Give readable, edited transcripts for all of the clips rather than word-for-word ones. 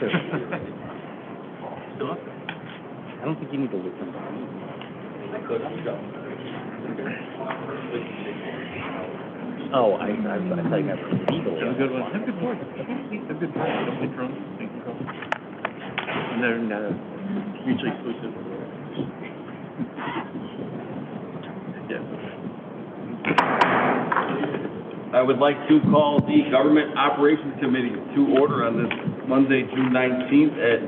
too. Still up there. I don't think you need to listen. I could. I'm done. Oh, I thought you meant legal. Have a good one. Have a good morning. Have a good morning. Don't be drunk. Thank you. And they're not mutually exclusive. Yeah. I would like to call the Government Operations Committee to order on this Monday, June 19th at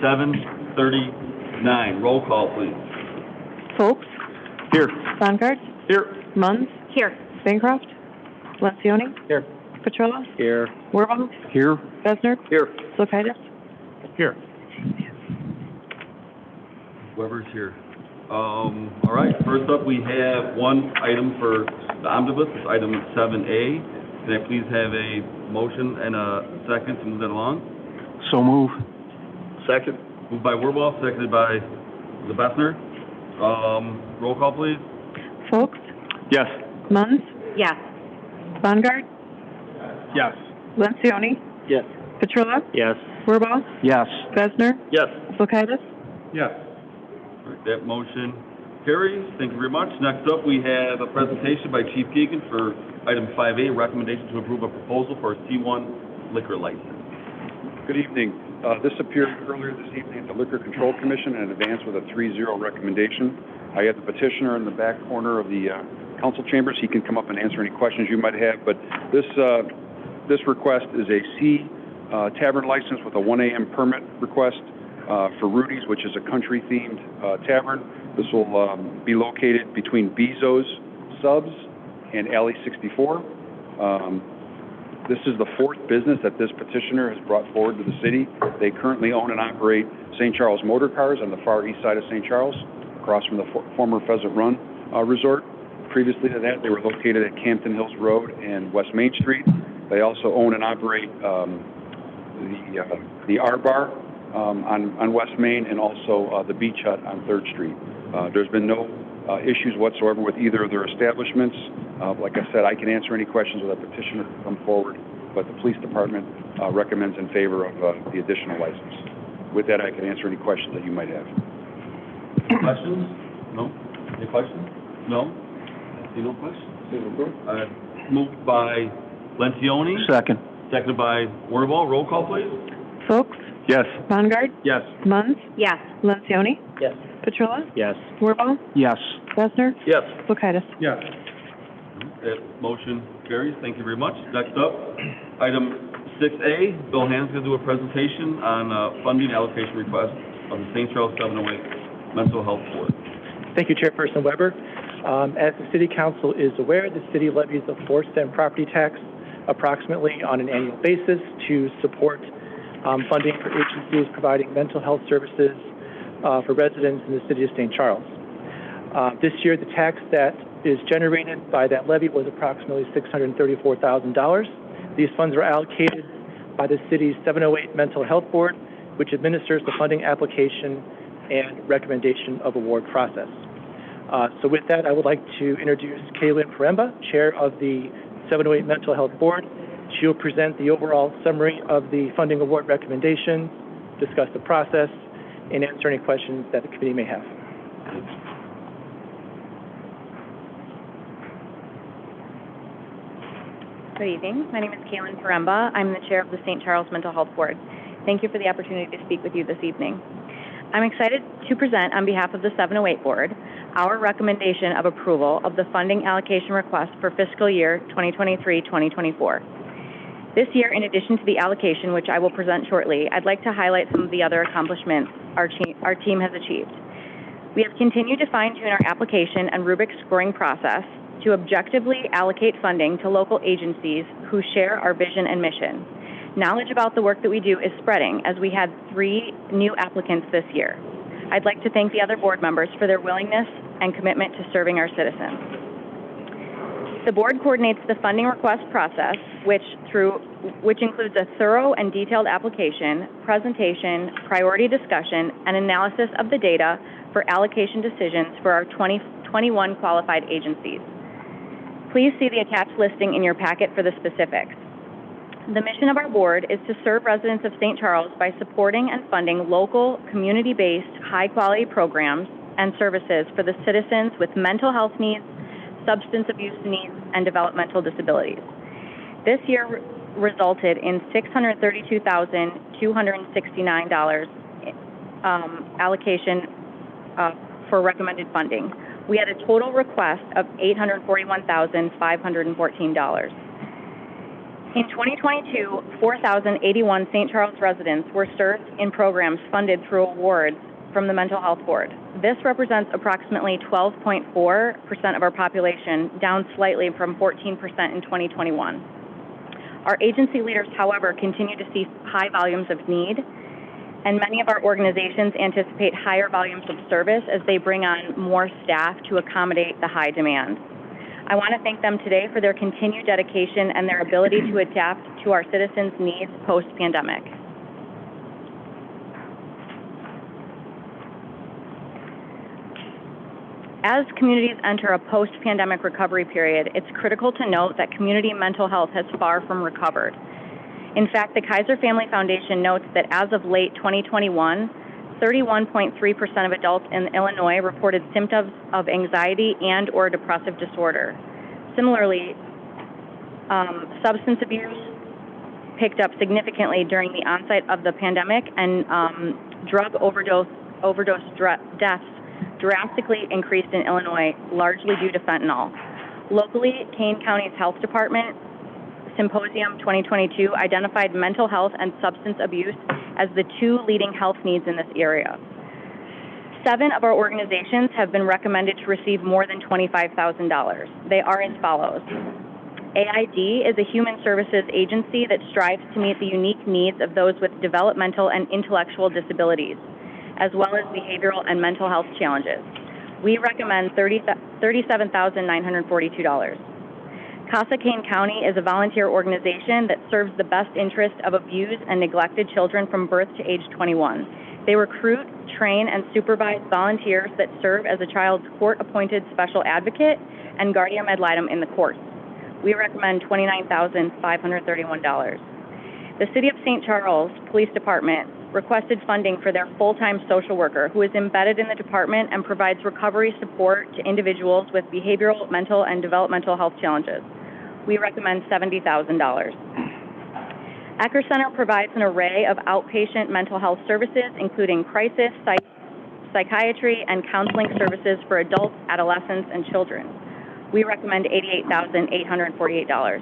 7:39. Roll call, please. Folks? Here. Bongard? Here. Munns? Here. Bancroft? Lencioni? Here. Petrola? Here. Wirbal? Here. Besner? Here. Zokaitis? Here. Whoever's here. All right, first up, we have one item for the omnibus, it's item 7A. Can I please have a motion and a second to move that along? So move. Second. Moved by Wirbal, seconded by the Bessner. Roll call, please. Folks? Yes. Munns? Yes. Bongard? Yes. Lencioni? Yes. Petrola? Yes. Wirbal? Yes. Besner? Yes. Zokaitis? Yes. All right, that motion carries. Thank you very much. Next up, we have a presentation by Chief Keegan for item 5A, recommendation to approve a proposal for a C1 liquor license. Good evening. This appeared earlier this evening at the Liquor Control Commission and advanced with a 3-0 recommendation. I have the petitioner in the back corner of the council chambers. He can come up and answer any questions you might have, but this request is a C tavern license with a 1 a.m. permit request for Rudy's, which is a country-themed tavern. This will be located between Bezo's Subs and Alley 64. This is the fourth business that this petitioner has brought forward to the city. They currently own and operate St.Charles Motor Cars on the far east side of St. Charles, across from the former Pheasant Run Resort. Previously to that, they were located at Campton Hills Road and West Main Street. They also own and operate the R Bar on West Main, and also the Beach Hut on 3rd Street. There's been no issues whatsoever with either of their establishments. Like I said, I can answer any questions with a petitioner to come forward, but the police department recommends in favor of the additional license. With that, I can answer any questions that you might have. Questions? No? Any questions? No? See no questions? Moved by Lencioni. Second. Seconded by Wirbal. Roll call, please. Folks? Yes. Bongard? Yes. Munns? Yes. Lencioni? Yes. Petrola? Yes. Wirbal? Yes. Besner? Yes. Zokaitis? Yes. That motion carries. Thank you very much. Next up, item 6A. Bill Hand's going to do a presentation on funding allocation request of the St. Charles 708 Mental Health Board. Thank you, Chairperson Weber. As the City Council is aware, the city levies a 4-cent property tax approximately on an annual basis to support funding for agencies providing mental health services for residents in the city of St. Charles. This year, the tax that is generated by that levy was approximately $634,000. These funds are allocated by the city's 708 Mental Health Board, which administers the funding application and recommendation of award process. So with that, I would like to introduce Kaylin Paremba, Chair of the 708 Mental Health Board. She will present the overall summary of the funding award recommendation, discuss the process, and answer any questions that the committee may have. Good evening. My name is Kaylin Paremba. I'm the chair of the St. Charles Mental Health Board. Thank you for the opportunity to speak with you this evening. I'm excited to present on behalf of the 708 Board our recommendation of approval of the funding allocation request for fiscal year 2023-2024. This year, in addition to the allocation, which I will present shortly, I'd like to highlight some of the other accomplishments our team has achieved. We have continued to fine-tune our application and rubric scoring process to objectively allocate funding to local agencies who share our vision and mission. Knowledge about the work that we do is spreading, as we had 3 new applicants this year. I'd like to thank the other board members for their willingness and commitment to serving our citizens. The board coordinates the funding request process, which includes a thorough and detailed application, presentation, priority discussion, and analysis of the data for allocation decisions for our 21 qualified agencies. Please see the attached listing in your packet for the specifics. The mission of our board is to serve residents of St. Charles by supporting and funding local, community-based, high-quality programs and services for the citizens with mental health needs, substance abuse needs, and developmental disabilities. This year resulted in $632,269 allocation for recommended funding. We had a total request of $841,514. In 2022, 4,081 St. Charles residents were served in programs funded through awards from the Mental Health Board. This represents approximately 12.4% of our population, down slightly from 14% in 2021. Our agency leaders, however, continue to see high volumes of need, and many of our organizations anticipate higher volumes of service as they bring on more staff to accommodate the high demand. I want to thank them today for their continued dedication and their ability to adapt to our citizens' needs post-pandemic. As communities enter a post-pandemic recovery period, it's critical to note that community mental health has far from recovered. In fact, the Kaiser Family Foundation notes that as of late 2021, 31.3% of adults in Illinois reported symptoms of anxiety and or depressive disorder. Similarly, substance abuse picked up significantly during the onset of the pandemic, and drug overdose deaths drastically increased in Illinois, largely due to fentanyl. Locally, Kane County's Health Department Symposium 2022 identified mental health and substance abuse as the two leading health needs in this area. 7 of our organizations have been recommended to receive more than $25,000. They are as follows. AID is a human services agency that strives to meet the unique needs of those with developmental and intellectual disabilities, as well as behavioral and mental health challenges. We recommend $37,942. CASA Kane County is a volunteer organization that serves the best interest of abused and neglected children from birth to age 21. They recruit, train, and supervise volunteers that serve as a child's court-appointed special advocate and guardian ad litem in the courts. We recommend $29,531. The City of St. Charles Police Department requested funding for their full-time social worker who is embedded in the department and provides recovery support to individuals with behavioral, mental, and developmental health challenges. We recommend $70,000. Ecker Center provides an array of outpatient mental health services, including crisis, psychiatry, and counseling services for adults, adolescents, and children. We recommend $88,848.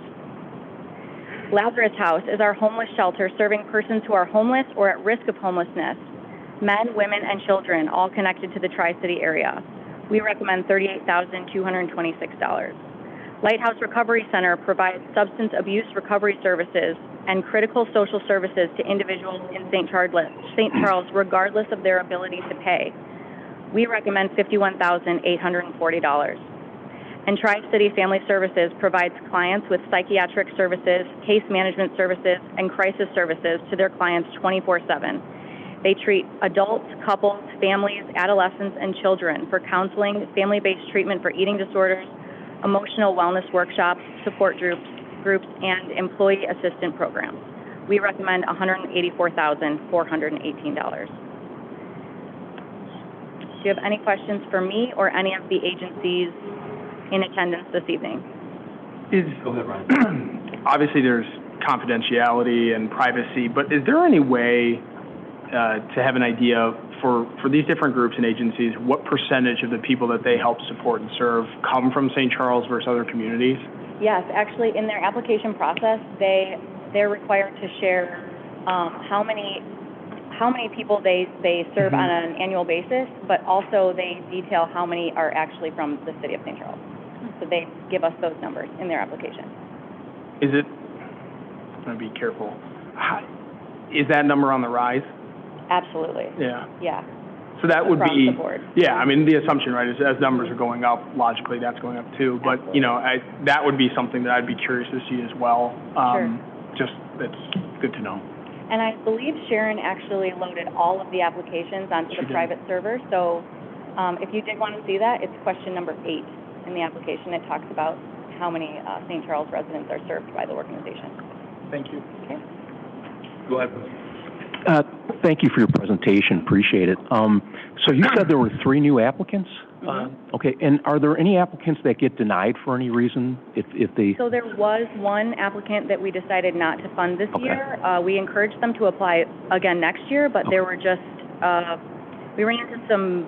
Lazarus House is our homeless shelter serving persons who are homeless or at risk of homelessness, men, women, and children, all connected to the Tri-City area. We recommend $38,226. Lighthouse Recovery Center provides substance abuse recovery services and critical social services to individuals in St. Charles regardless of their ability to pay. We recommend $51,840. And Tri-City Family Services provides clients with psychiatric services, case management services, and crisis services to their clients 24/7. They treat adults, couples, families, adolescents, and children for counseling, family-based treatment for eating disorders, emotional wellness workshops, support groups, and employee assistance programs. We recommend $184,418. Do you have any questions for me or any of the agencies in attendance this evening? Go ahead, Ryan. Obviously, there's confidentiality and privacy, but is there any way to have an idea for these different groups and agencies, what percentage of the people that they help support and serve come from St. Charles versus other communities? Yes, actually, in their application process, they're required to share how many people they serve on an annual basis, but also they detail how many are actually from the City of St. Charles. So they give us those numbers in their application. Is it, I'm going to be careful, is that number on the rise? Absolutely. Yeah. Yeah. So that would Across be, the board. yeah, I mean, the assumption, right, is as numbers are going up, logically that's going up too. But, Absolutely. you know, that would be something that I'd be curious to see as well. Sure. Just, it's good to know. And I believe Sharon actually loaded all of the applications onto the private server. So if you did want to see that, it's question number 8 in the application. It talks about how many St. Charles residents are served by the organization. Thank you. Go ahead. Thank you for your presentation, appreciate it. So you said there were 3 new applicants? Okay, and are there any applicants that get denied for any reason if they? So there was one applicant that we decided not to fund this Okay. year. We encouraged them to apply again next year, but there were just, we ran into some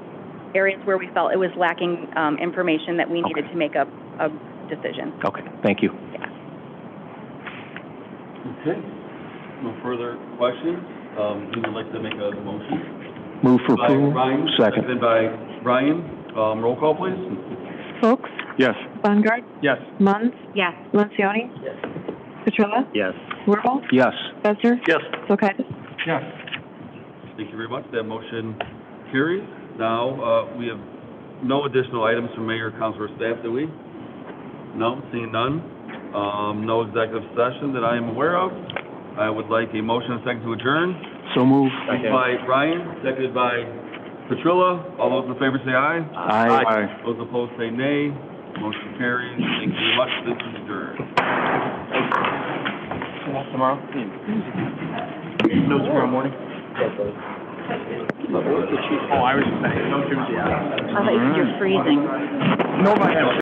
areas where we felt it was lacking information that we needed to make a decision. Okay, thank you. Okay. No further questions. Who would like to make a motion? Move for By approval? Ryan, Second. seconded by Ryan. Roll call, please. Folks? Yes. Bungard? Yes. Munns? Yes. Lencioni? Petrilla? Yes. Wirball? Yes. Besser? Yes. Kulkaitis? Yes. Thank you very much. That motion carries. Now, we have no additional items from mayor, council, or staff, do we? No, seeing none. No executive session that I am aware of. I would like a motion and a second to adjourn. So move. Moved by Ryan, seconded by Petrilla. All those in favor say aye. Aye. Those opposed say nay. Motion carries. Thank you very much. This is adjourned. Tomorrow? No, tomorrow morning? Oh, I was saying, no Tuesday. I thought you said you're freezing. No, I am.